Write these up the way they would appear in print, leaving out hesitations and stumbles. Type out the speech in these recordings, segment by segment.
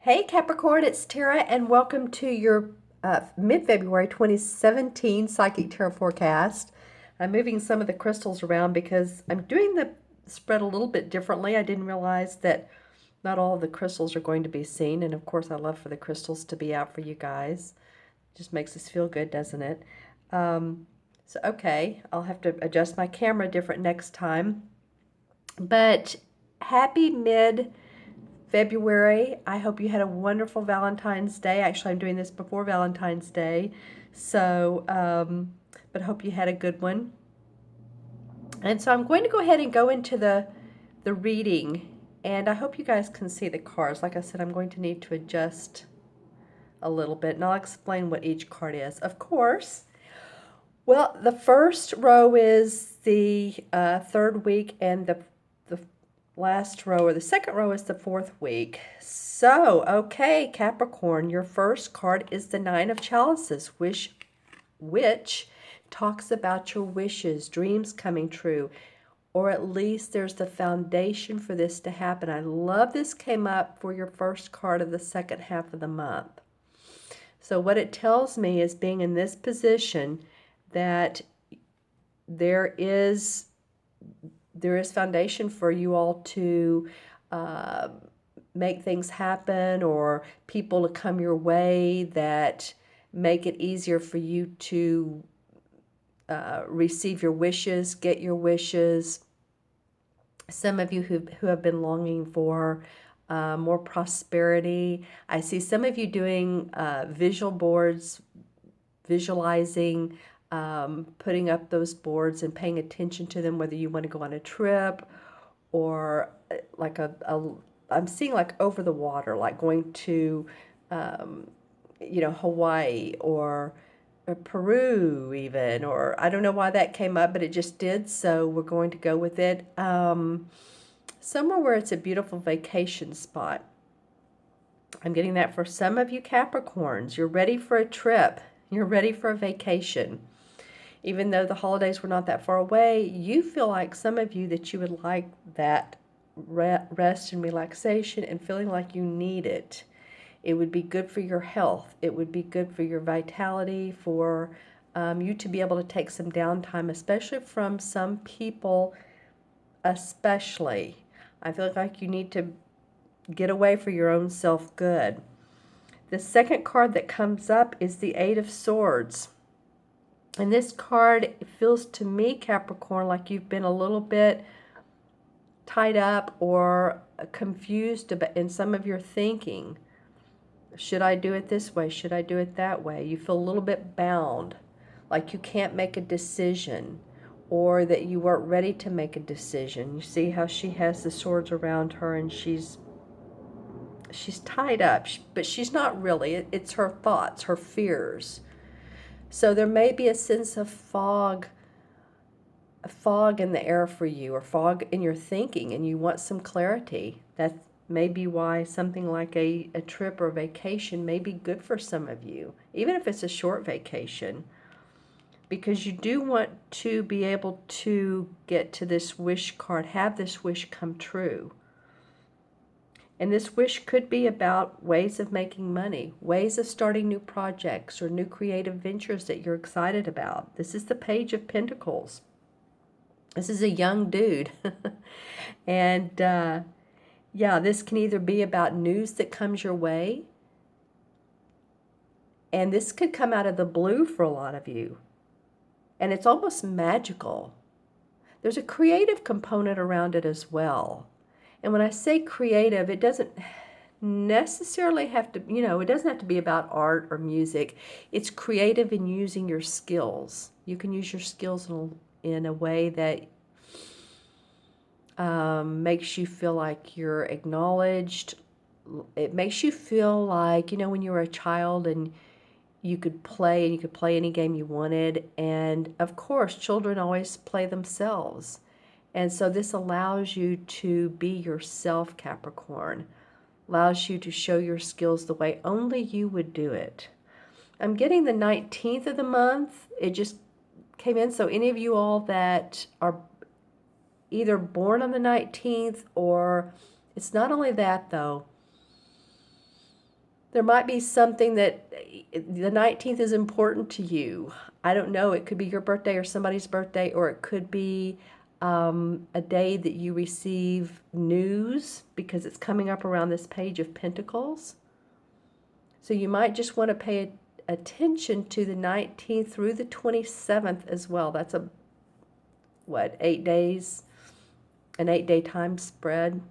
Hey Capricorn, it's Tara, and welcome to your mid-February 2017 Psychic Tarot forecast. I'm moving some of the crystals around because I'm doing the spread a little bit differently. I didn't realize that not all of the crystals are going to be seen, and of course I love for the crystals to be out for you guys. It just makes us feel good, doesn't it? Okay, I'll have to adjust my camera different next time. But happy mid February. I hope you had a wonderful Valentine's Day. Actually, I'm doing this before Valentine's Day. But I hope you had a good one. And so I'm going to go ahead and go into the reading. And I hope you guys can see the cards. Like I said, I'm going to need to adjust a little bit. And I'll explain what each card is, of course. Well, the first row is the third week, and the last row, or the second row, is the fourth week. So, okay, Capricorn, your first card is the Nine of Chalices, which talks about your wishes, dreams coming true, or at least there's the foundation for this to happen. I love this came up for your first card of the second half of the month. So what it tells me is, being in this position, that there is foundation for you all to make things happen, or people to come your way that make it easier for you to receive your wishes, get your wishes. Some of you who have been longing for more prosperity. I see some of you doing visual boards, visualizing, putting up those boards and paying attention to them, whether you want to go on a trip or like I'm seeing like over the water, like going to, Hawaii or Peru even, or I don't know why that came up, but it just did, so we're going to go with it. Somewhere where it's a beautiful vacation spot. I'm getting that for some of you Capricorns. You're ready for a trip. You're ready for a vacation. Even though the holidays were not that far away, you feel like, some of you, that you would like that rest and relaxation and feeling like you need it. It would be good for your health. It would be good for your vitality, for you to be able to take some downtime, especially from some people, especially. I feel like you need to get away for your own self-good. The second card that comes up is the Eight of Swords. And this card feels to me, Capricorn, like you've been a little bit tied up or confused in some of your thinking. Should I do it this way? Should I do it that way? You feel a little bit bound, like you can't make a decision, or that you weren't ready to make a decision. You see how she has the swords around her, and she's tied up, but she's not really. It's her thoughts, her fears. So there may be a sense of fog in the air for you, or fog in your thinking, and you want some clarity. That may be why something like a trip or vacation may be good for some of you, even if it's a short vacation, because you do want to be able to get to this wish card, have this wish come true. And this wish could be about ways of making money, ways of starting new projects or new creative ventures that you're excited about. This is the Page of Pentacles. This is a young dude. And yeah, this can either be about news that comes your way, and this could come out of the blue for a lot of you. And it's almost magical. There's a creative component around it as well. And when I say creative, it doesn't necessarily have to, it doesn't have to be about art or music. It's creative in using your skills. You can use your skills in a way that makes you feel like you're acknowledged. It makes you feel like, when you were a child and you could play any game you wanted. And of course, children always play themselves. And so this allows you to be yourself, Capricorn. Allows you to show your skills the way only you would do it. I'm getting the 19th of the month. It just came in. So any of you all that are either born on the 19th, or it's not only that though. There might be something that the 19th is important to you. I don't know. It could be your birthday or somebody's birthday, or it could be a day that you receive news, because it's coming up around this Page of Pentacles. So you might just want to pay attention to the 19th through the 27th as well. That's 8 days, an 8-day time spread.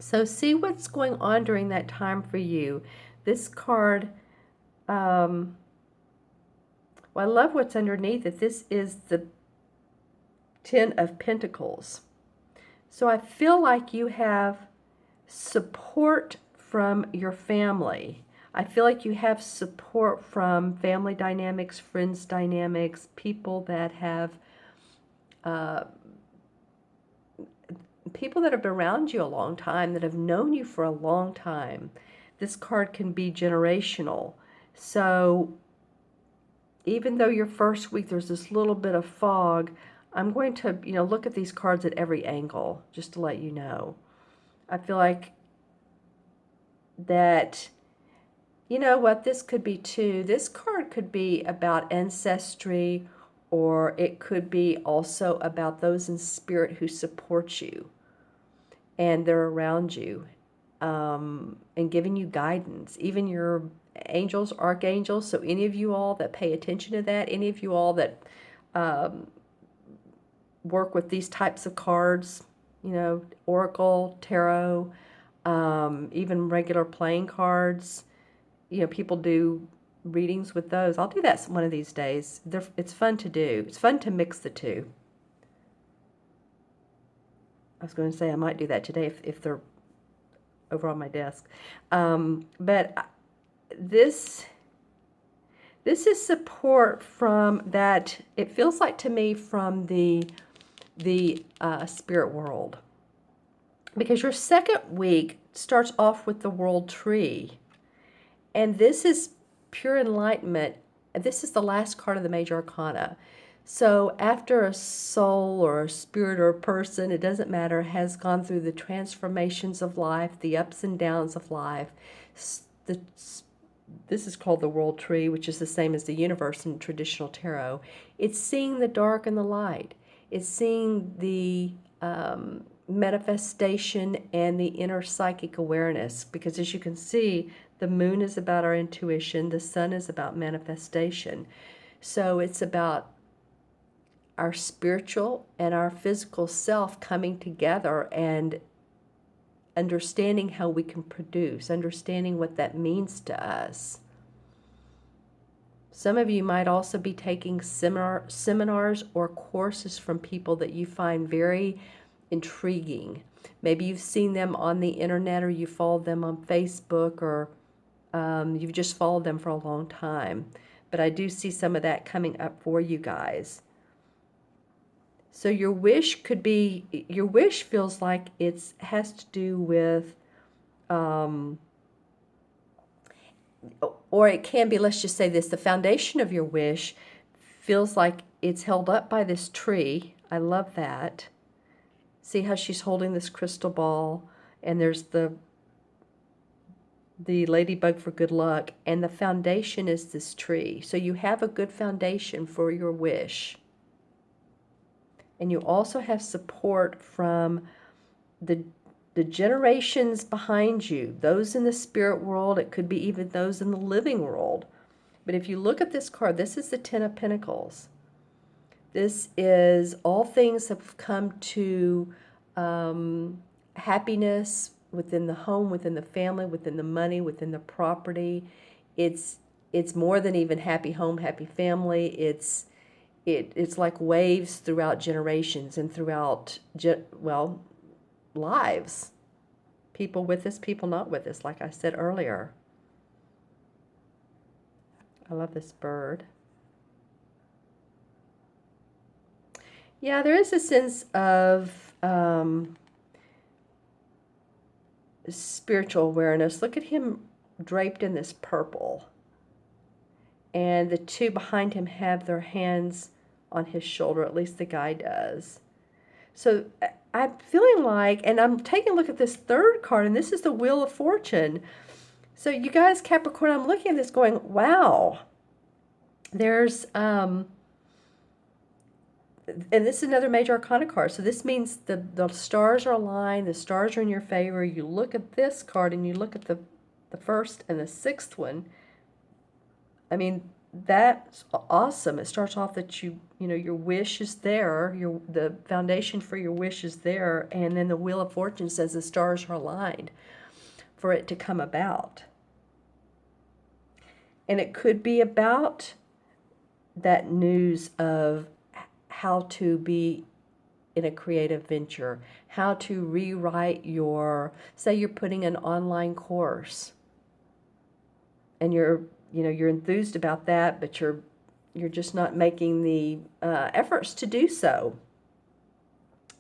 So see what's going on during that time for you. This card, well, I love what's underneath it. This is the Ten of Pentacles. So I feel like you have support from your family. I feel like you have support from family dynamics, friends dynamics, people that have been around you a long time, that have known you for a long time. This card can be generational. So even though your first week there's this little bit of fog, I'm going to, look at these cards at every angle, just to let you know. I feel like that, you know what, this could be too. This card could be about ancestry, or it could be also about those in spirit who support you, and they're around you, and giving you guidance. Even your angels, archangels. So any of you all that pay attention to that, any of you all that work with these types of cards, oracle, tarot, even regular playing cards, people do readings with those. I'll do that one of these days. It's fun to do. It's fun to mix the two. I was going to say I might do that today if they're over on my desk. But this is support from that, it feels like to me, from the spirit world. Because your second week starts off with the World Tree. And this is pure enlightenment. This is the last card of the Major Arcana. So after a soul or a spirit or a person, it doesn't matter, has gone through the transformations of life, the ups and downs of life, this is called the World Tree, which is the same as the universe in traditional tarot. It's seeing the dark and the light. It's seeing the manifestation and the inner psychic awareness. Because as you can see, the moon is about our intuition. The sun is about manifestation. So it's about our spiritual and our physical self coming together and understanding how we can produce, understanding what that means to us. Some of you might also be taking seminars or courses from people that you find very intriguing. Maybe you've seen them on the internet, or you followed them on Facebook, or you've just followed them for a long time. But I do see some of that coming up for you guys. So your wish feels like it has to do with, or it can be, let's just say this, the foundation of your wish feels like it's held up by this tree. I love that. See how she's holding this crystal ball, and there's the ladybug for good luck, and the foundation is this tree. So you have a good foundation for your wish. And you also have support from the generations behind you, those in the spirit world. It could be even those in the living world. But if you look at this card, this is the Ten of Pentacles. This is all things have come to happiness within the home, within the family, within the money, within the property. It's more than even happy home, happy family. It's like waves throughout generations and throughout, lives. People with us, people not with us, like I said earlier. I love this bird. Yeah, there is a sense of spiritual awareness. Look at him draped in this purple. And the two behind him have their hands on his shoulder, at least the guy does. So I'm feeling like, and I'm taking a look at this third card, and this is the Wheel of Fortune. So you guys, Capricorn, I'm looking at this going, wow, there's, and this is another major arcana card. So this means the stars are aligned, the stars are in your favor. You look at this card and you look at the first and the sixth one. I mean, that's awesome. It starts off that you know, your wish is there, the foundation for your wish is there, and then the Wheel of Fortune says the stars are aligned for it to come about. And it could be about that news of how to be in a creative venture, how to rewrite your, say you're putting an online course and you're enthused about that, but you're just not making the efforts to do so.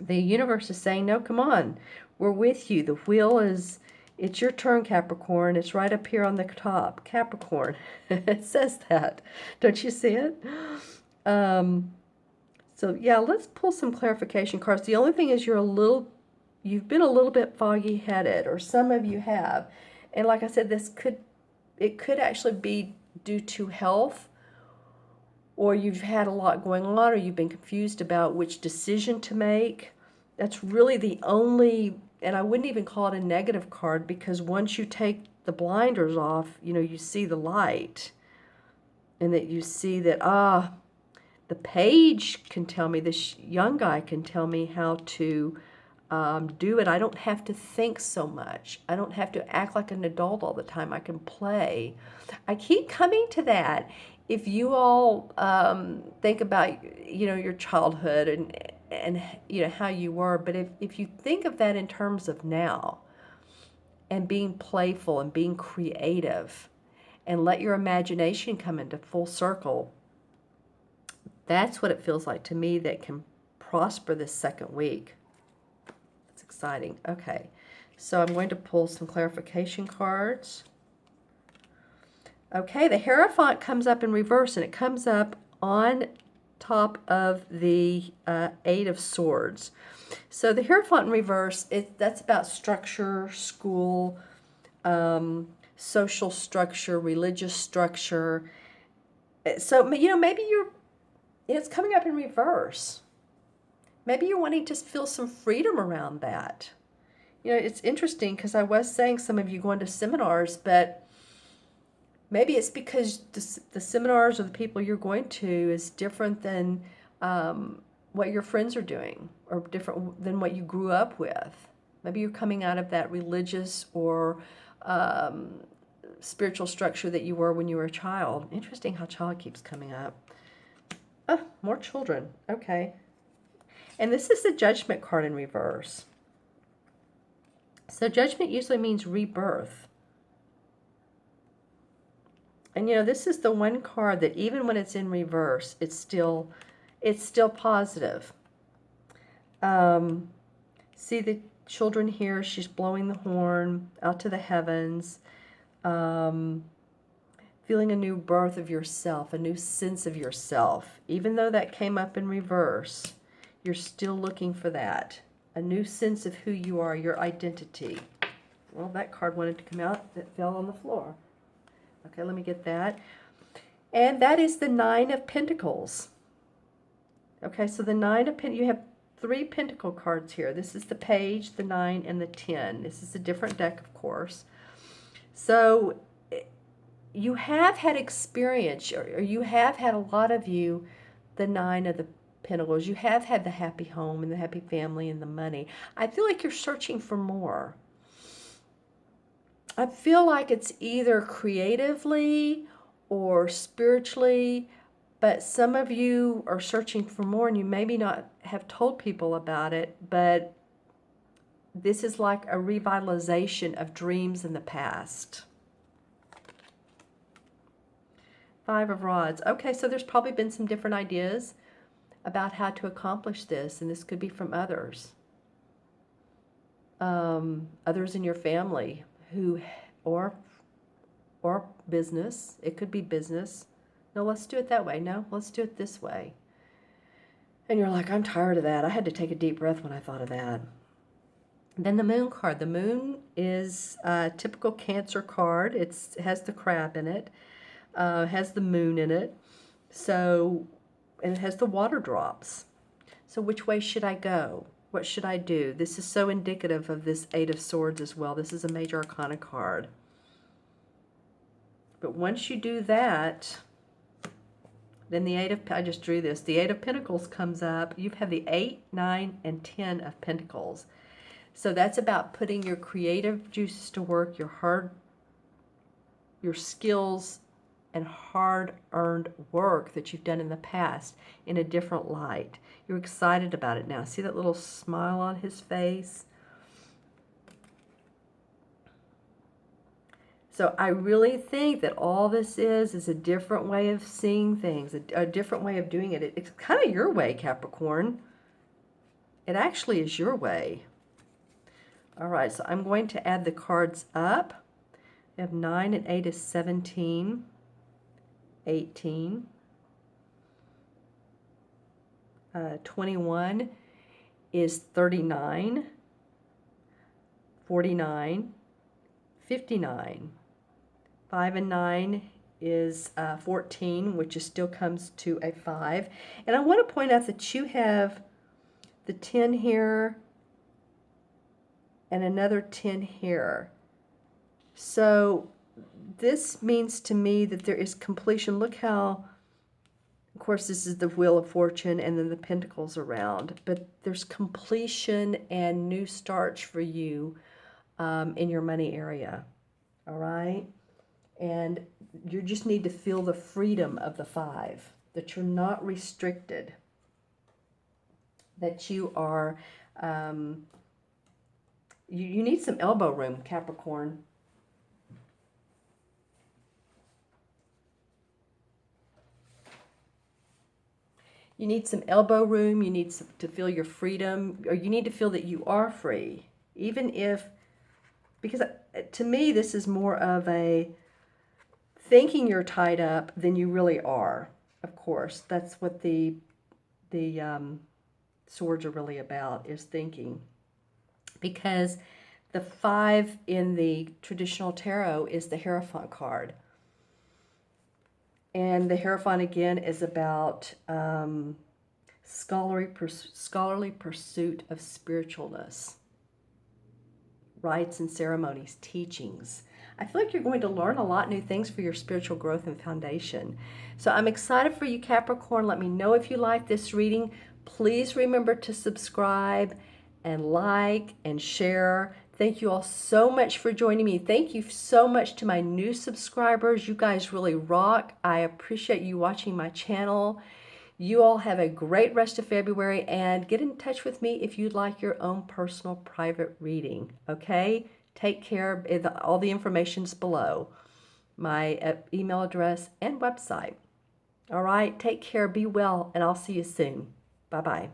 The universe is saying, no, come on, we're with you. The wheel is, it's your turn, Capricorn. It's right up here on the top, Capricorn. It says that. Don't you see it? So yeah, let's pull some clarification cards. The only thing is you've been a little bit foggy-headed, or some of you have. And like I said, it could actually be due to health, or you've had a lot going on, or you've been confused about which decision to make. That's really the only, and I wouldn't even call it a negative card, because once you take the blinders off, you see the light, and that you see that, the page can tell me, this young guy can tell me how to do it. I don't have to think so much. I don't have to act like an adult all the time. I can play. I keep coming to that. If you all think about, your childhood and how you were, but if you think of that in terms of now, and being playful and being creative, and let your imagination come into full circle, that's what it feels like to me that can prosper this second week. That's exciting. Okay, so I'm going to pull some clarification cards. Okay, the Hierophant comes up in reverse, and it comes up on top of the Eight of Swords. So the Hierophant in reverse, that's about structure, school, social structure, religious structure. So, maybe it's coming up in reverse. Maybe you're wanting to feel some freedom around that. It's interesting because I was saying some of you going to seminars, but maybe it's because the seminars or the people you're going to is different than what your friends are doing, or different than what you grew up with. Maybe you're coming out of that religious or spiritual structure that you were when you were a child. Interesting how child keeps coming up. Oh, more children. Okay. And this is the Judgment card in reverse. So Judgment usually means rebirth. And this is the one card that even when it's in reverse, it's still positive. See the children here, she's blowing the horn out to the heavens. Feeling a new birth of yourself, a new sense of yourself. Even though that came up in reverse, you're still looking for that. A new sense of who you are, your identity. Well, that card wanted to come out. That fell on the floor. Okay, let me get that. And that is the Nine of Pentacles. Okay, so the Nine of Pentacles, you have 3 Pentacle cards here. This is the Page, the 9, and the 10. This is a different deck, of course. So you have had experience, or you have had, a lot of you, the Nine of the Pentacles. You have had the happy home and the happy family and the money. I feel like you're searching for more. I feel like it's either creatively or spiritually, but some of you are searching for more, and you maybe not have told people about it, but this is like a revitalization of dreams in the past. 5 of Rods. Okay, so there's probably been some different ideas about how to accomplish this, and this could be from others. Others in your family who, or business. It could be business. No, let's do it that way. No, let's do it this way. And you're like, I'm tired of that. I had to take a deep breath when I thought of that. Then the Moon card. The Moon is a typical Cancer card. It has the crab in it, has the moon in it. So, and it has the water drops. So which way should I go? What should I do? This is so indicative of this Eight of Swords as well. This is a major arcana card. But once you do that, then the I just drew this. The Eight of Pentacles comes up. You've had the 8, 9, and 10 of Pentacles. So that's about putting your creative juices to work, your skills and hard-earned work that you've done in the past in a different light. You're excited about it now. See that little smile on his face? So I really think that all this is a different way of seeing things, a different way of doing it. It's kind of your way, Capricorn. It actually is your way. All right, so I'm going to add the cards up. We have 9 and 8 is 17, 18, 21 is 39, 49, 59. 5 and 9 is 14, which still comes to a 5. And I want to point out that you have the 10 here and another 10 here. So this means to me that there is completion. Look how, of course, this is the Wheel of Fortune and then the Pentacles around, but there's completion and new starts for you in your money area. All right? And you just need to feel the freedom of the 5, that you're not restricted, that you are, you need some elbow room, Capricorn. You need some elbow room, you need to feel your freedom, or you need to feel that you are free, even if, because to me this is more of a thinking you're tied up than you really are. Of course, that's what the swords are really about, is thinking. Because the 5 in the traditional tarot is the Hierophant card. And the Hierophant, again, is about scholarly pursuit of spiritualness, rites and ceremonies, teachings. I feel like you're going to learn a lot new things for your spiritual growth and foundation. So I'm excited for you, Capricorn. Let me know if you like this reading. Please remember to subscribe and like and share. Thank you all so much for joining me. Thank you so much to my new subscribers. You guys really rock. I appreciate you watching my channel. You all have a great rest of February, and get in touch with me if you'd like your own personal private reading. Okay? Take care. All the information's below. My email address and website. All right? Take care. Be well, and I'll see you soon. Bye-bye.